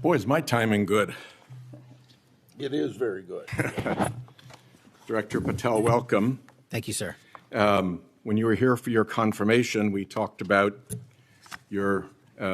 Boy, is my timing good. It is very good. Director Patel, welcome. Thank you, sir. When you were here for your confirmation, we talked about your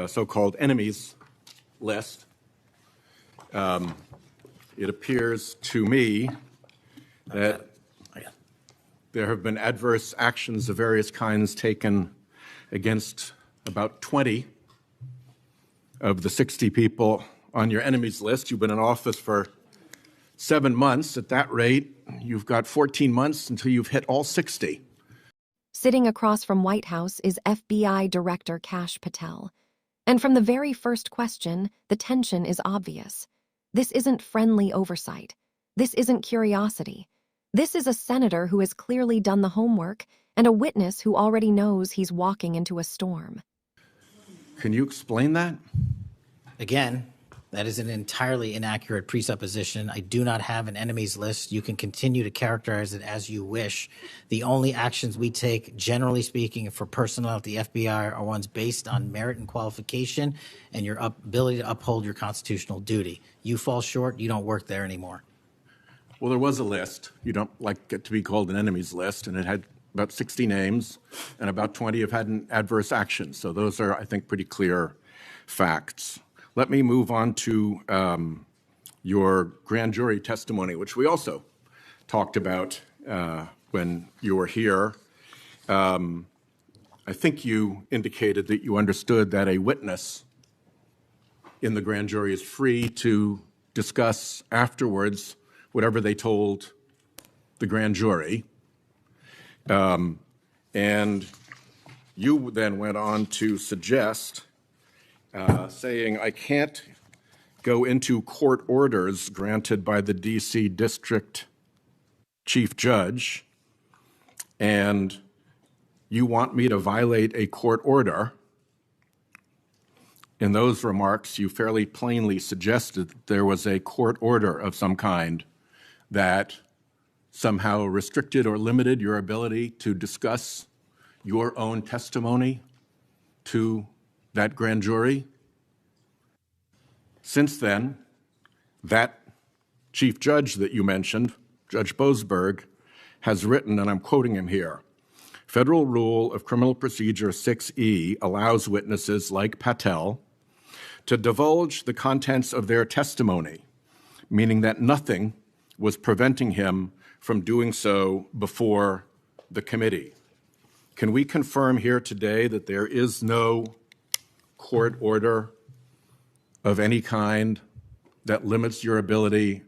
so-called enemies list. It appears to me that there have been adverse actions of various kinds taken against about 20 of the 60 people on your enemies list. You've been in office for 7 months. At that rate, you've got 14 months until you've hit all 60. Sitting across from Whitehouse is FBI Director Kash Patel. And from the very first question, the tension is obvious. This isn't friendly oversight. This isn't curiosity. This is a senator who has clearly done the homework and a witness who already knows he's walking into a storm. Can you explain that? Again, that is an entirely inaccurate presupposition. I do not have an enemies list. You can continue to characterize it as you wish. The only actions we take, generally speaking, for personnel at the FBI are ones based on merit and qualification and your ability to uphold your constitutional duty. You fall short, you don't work there anymore. Well, there was a list. You don't like it to be called an enemies list, and it had about 60 names, and about 20 have had an adverse action. So those are, I think, pretty clear facts. Let me move on to your grand jury testimony, which we also talked about when you were here. I think you indicated that you understood that a witness in the grand jury is free to discuss afterwards whatever they told the grand jury. And you then went on to suggest, saying, I can't go into court orders granted by the D.C. District Chief Judge, and you want me to violate a court order. In those remarks, you fairly plainly suggested that there was a court order of some kind that somehow restricted or limited your ability to discuss your own testimony to that grand jury. Since then, that chief judge that you mentioned, Judge Boasberg, has written, and I'm quoting him here, Federal Rule of Criminal Procedure 6E allows witnesses like Patel to divulge the contents of their testimony, meaning that nothing was preventing him from doing so before the committee. Can we confirm here today that there is no court order of any kind that limits your ability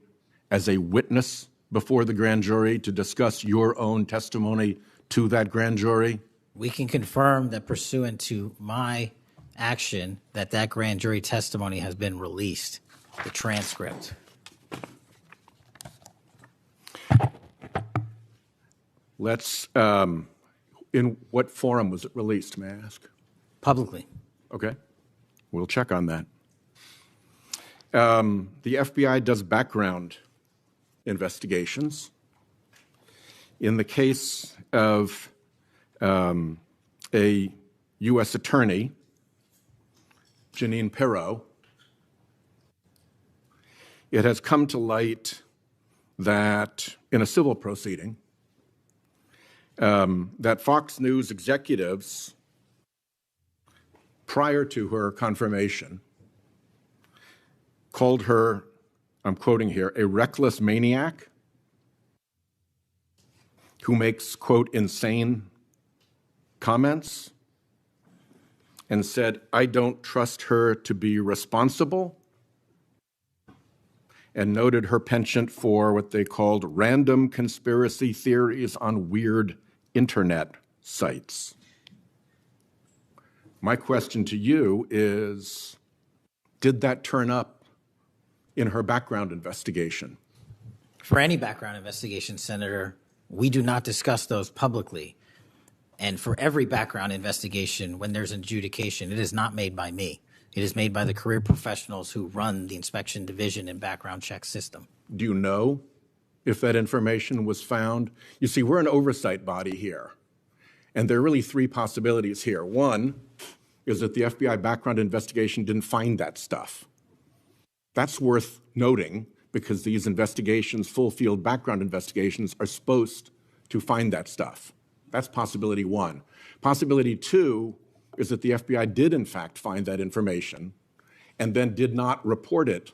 as a witness before the grand jury to discuss your own testimony to that grand jury? We can confirm that pursuant to my action that grand jury testimony has been released, the transcript. Let's, in what forum was it released, may I ask? Publicly. Okay, we'll check on that. The FBI does background investigations. In the case of a U.S. attorney, Jeanine Pirro, it has come to light that in a civil proceeding, that Fox News executives, prior to her confirmation, called her, I'm quoting here, a reckless maniac who makes, quote, insane comments, and said, I don't trust her to be responsible, and noted her penchant for what they called random conspiracy theories on weird internet sites. My question to you is, did that turn up in her background investigation? For any background investigation, Senator, we do not discuss those publicly. And for every background investigation, when there's an adjudication, it is not made by me. It is made by the career professionals who run the inspection division and background check system. Do you know if that information was found? You see, we're an oversight body here, and there are really three possibilities here. One is that the FBI background investigation didn't find that stuff. That's worth noting because these investigations, full field background investigations, are supposed to find that stuff. That's possibility one. Possibility two is that the FBI did in fact find that information and then did not report it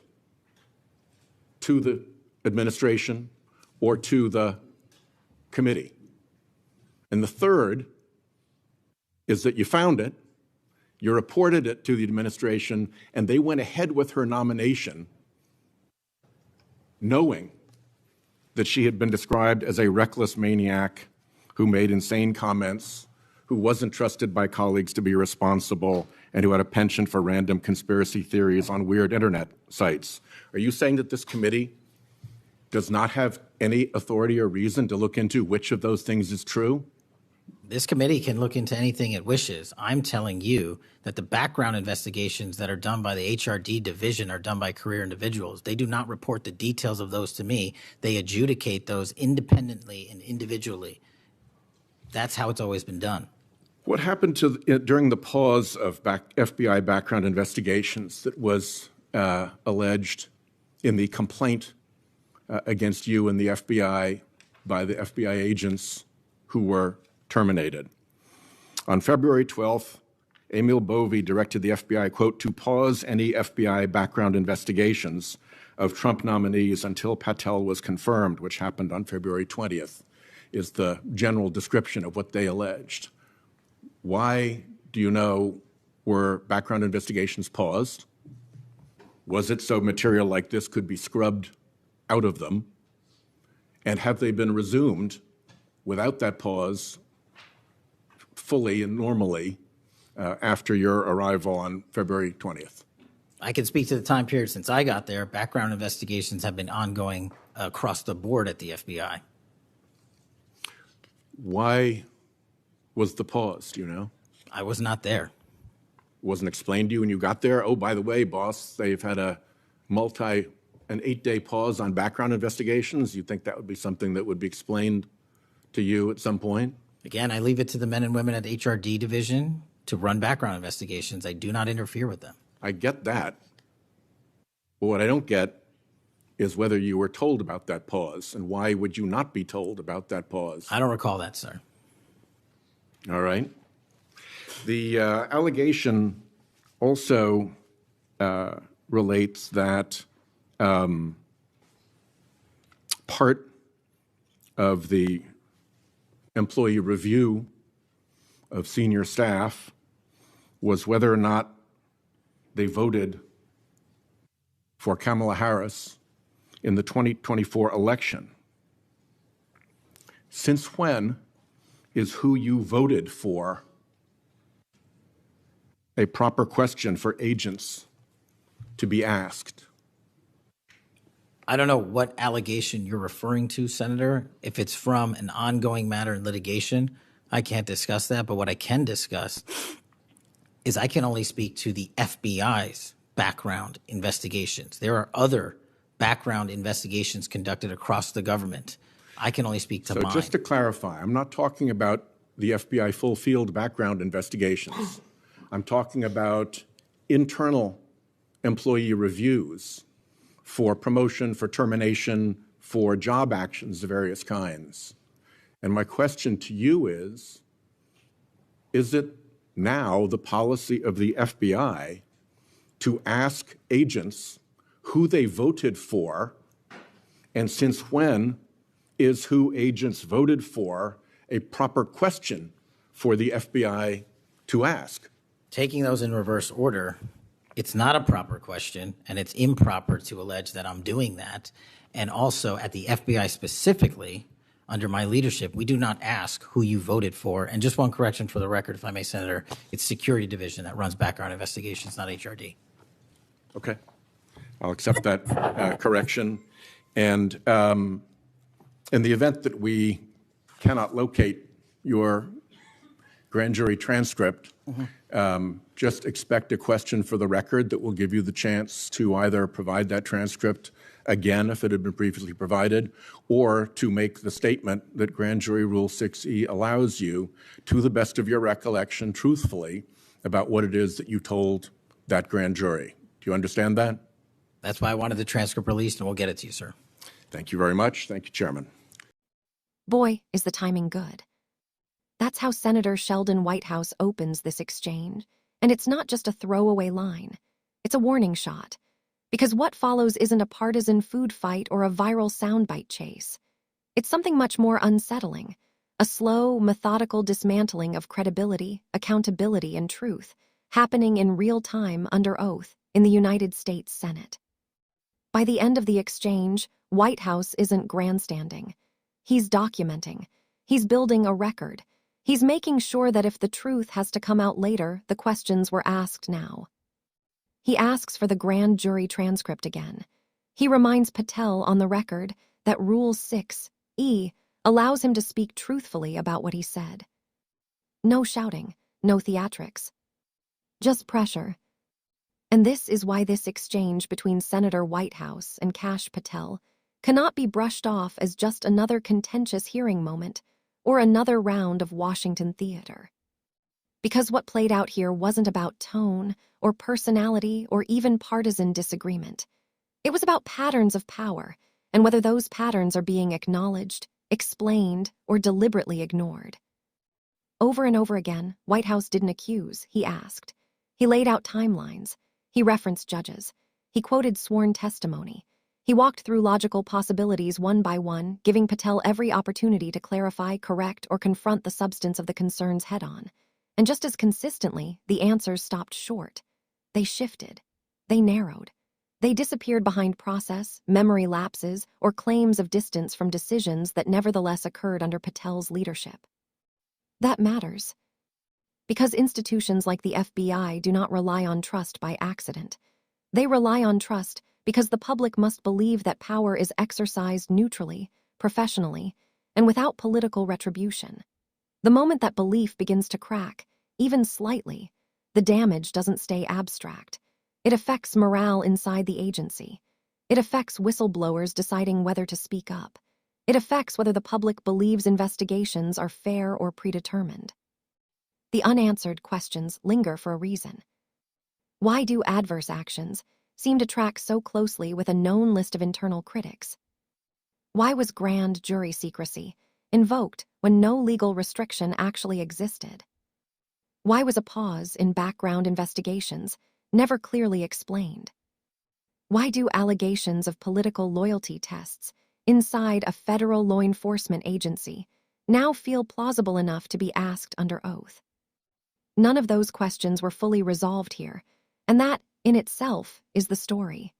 to the administration or to the committee. And the third is that you found it, you reported it to the administration, and they went ahead with her nomination knowing that she had been described as a reckless maniac who made insane comments, who wasn't trusted by colleagues to be responsible, and who had a penchant for random conspiracy theories on weird internet sites. Are you saying that this committee does not have any authority or reason to look into which of those things is true? This committee can look into anything it wishes. I'm telling you that the background investigations that are done by the HRD division are done by career individuals. They do not report the details of those to me. They adjudicate those independently and individually. That's how it's always been done. What happened during the pause of FBI background investigations that was alleged in the complaint against you and the FBI by the FBI agents who were terminated? On February 12th, Emil Bovee directed the FBI, quote, to pause any FBI background investigations of Trump nominees until Patel was confirmed, which happened on February 20th, is the general description of what they alleged. Why, do you know, were background investigations paused? Was it so material like this could be scrubbed out of them? And have they been resumed without that pause fully and normally after your arrival on February 20th? I can speak to the time period since I got there. Background investigations have been ongoing across the board at the FBI. Why was the pause, do you know? I was not there. Wasn't explained to you when you got there? Oh, by the way, boss, they've had an 8-day pause on background investigations. You think that would be something that would be explained to you at some point? Again, I leave it to the men and women at HRD division to run background investigations. I do not interfere with them. I get that. But what I don't get is whether you were told about that pause, and why would you not be told about that pause? I don't recall that, sir. All right. The allegation also relates that part of the employee review of senior staff was whether or not they voted for Kamala Harris in the 2024 election. Since when is who you voted for a proper question for agents to be asked? I don't know what allegation you're referring to, Senator. If it's from an ongoing matter in litigation, I can't discuss that. But what I can discuss is I can only speak to the FBI's background investigations. There are other background investigations conducted across the government. I can only speak to mine. So just to clarify, I'm not talking about the FBI full field background investigations. I'm talking about internal employee reviews for promotion, for termination, for job actions of various kinds. And my question to you is it now the policy of the FBI to ask agents who they voted for, and since when is who agents voted for a proper question for the FBI to ask? Taking those in reverse order, it's not a proper question, and it's improper to allege that I'm doing that. And also at the FBI specifically, under my leadership, we do not ask who you voted for. And just one correction for the record, if I may, Senator, it's Security Division that runs background investigations, not HRD. Okay. I'll accept that correction. And in the event that we cannot locate your grand jury transcript, just expect a question for the record that will give you the chance to either provide that transcript again if it had been previously provided, or to make the statement that Grand Jury Rule 6E allows you, to the best of your recollection, truthfully, about what it is that you told that grand jury. Do you understand that? That's why I wanted the transcript released, and we'll get it to you, sir. Thank you very much. Thank you, Chairman. Boy, is the timing good. That's how Senator Sheldon Whitehouse opens this exchange, and it's not just a throwaway line. It's a warning shot, because what follows isn't a partisan food fight or a viral soundbite chase. It's something much more unsettling, a slow, methodical dismantling of credibility, accountability, and truth, happening in real time under oath in the United States Senate. By the end of the exchange, Whitehouse isn't grandstanding. He's documenting. He's building a record. He's making sure that if the truth has to come out later, the questions were asked now. He asks for the grand jury transcript again. He reminds Patel on the record that Rule 6E allows him to speak truthfully about what he said. No shouting, no theatrics. Just pressure. And this is why this exchange between Senator Whitehouse and Kash Patel cannot be brushed off as just another contentious hearing moment or another round of Washington theater. Because what played out here wasn't about tone or personality or even partisan disagreement. It was about patterns of power and whether those patterns are being acknowledged, explained, or deliberately ignored. Over and over again, Whitehouse didn't accuse, he asked. He laid out timelines. He referenced judges. He quoted sworn testimony. He walked through logical possibilities one by one, giving Patel every opportunity to clarify, correct, or confront the substance of the concerns head-on. And just as consistently, the answers stopped short. They shifted. They narrowed. They disappeared behind process, memory lapses, or claims of distance from decisions that nevertheless occurred under Patel's leadership. That matters. Because institutions like the FBI do not rely on trust by accident. They rely on trust because the public must believe that power is exercised neutrally, professionally, and without political retribution. The moment that belief begins to crack, even slightly, the damage doesn't stay abstract. It affects morale inside the agency. It affects whistleblowers deciding whether to speak up. It affects whether the public believes investigations are fair or predetermined. The unanswered questions linger for a reason. Why do adverse actions seem to track so closely with a known list of internal critics? Why was grand jury secrecy invoked when no legal restriction actually existed? Why was a pause in background investigations never clearly explained? Why do allegations of political loyalty tests inside a federal law enforcement agency now feel plausible enough to be asked under oath? None of those questions were fully resolved here, and that, in itself, is the story.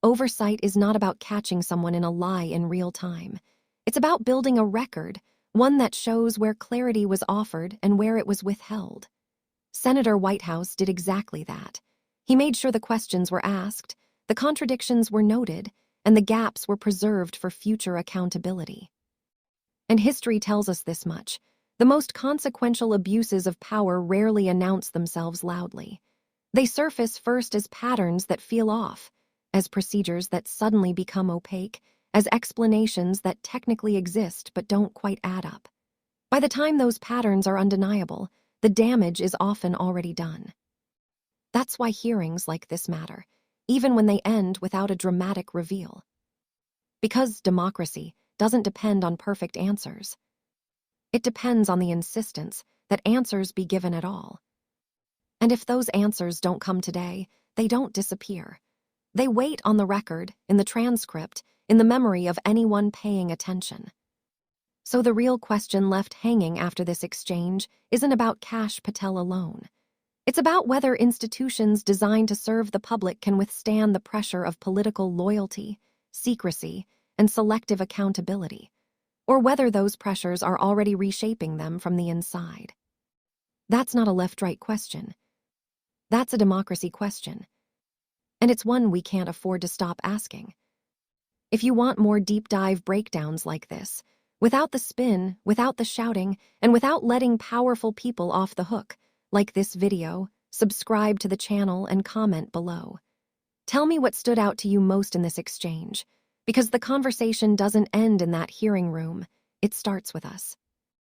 Oversight is not about catching someone in a lie in real time. It's about building a record, one that shows where clarity was offered and where it was withheld. Senator Whitehouse did exactly that. He made sure the questions were asked, the contradictions were noted, and the gaps were preserved for future accountability. And history tells us this much. The most consequential abuses of power rarely announce themselves loudly. They surface first as patterns that feel off, as procedures that suddenly become opaque, as explanations that technically exist but don't quite add up. By the time those patterns are undeniable, the damage is often already done. That's why hearings like this matter, even when they end without a dramatic reveal. Because democracy doesn't depend on perfect answers. It depends on the insistence that answers be given at all. And if those answers don't come today, they don't disappear. They wait on the record, in the transcript, in the memory of anyone paying attention. So the real question left hanging after this exchange isn't about Kash Patel alone. It's about whether institutions designed to serve the public can withstand the pressure of political loyalty, secrecy, and selective accountability, or whether those pressures are already reshaping them from the inside. That's not a left-right question. That's a democracy question. And it's one we can't afford to stop asking. If you want more deep-dive breakdowns like this, without the spin, without the shouting, and without letting powerful people off the hook, like this video, subscribe to the channel and comment below. Tell me what stood out to you most in this exchange, because the conversation doesn't end in that hearing room. It starts with us.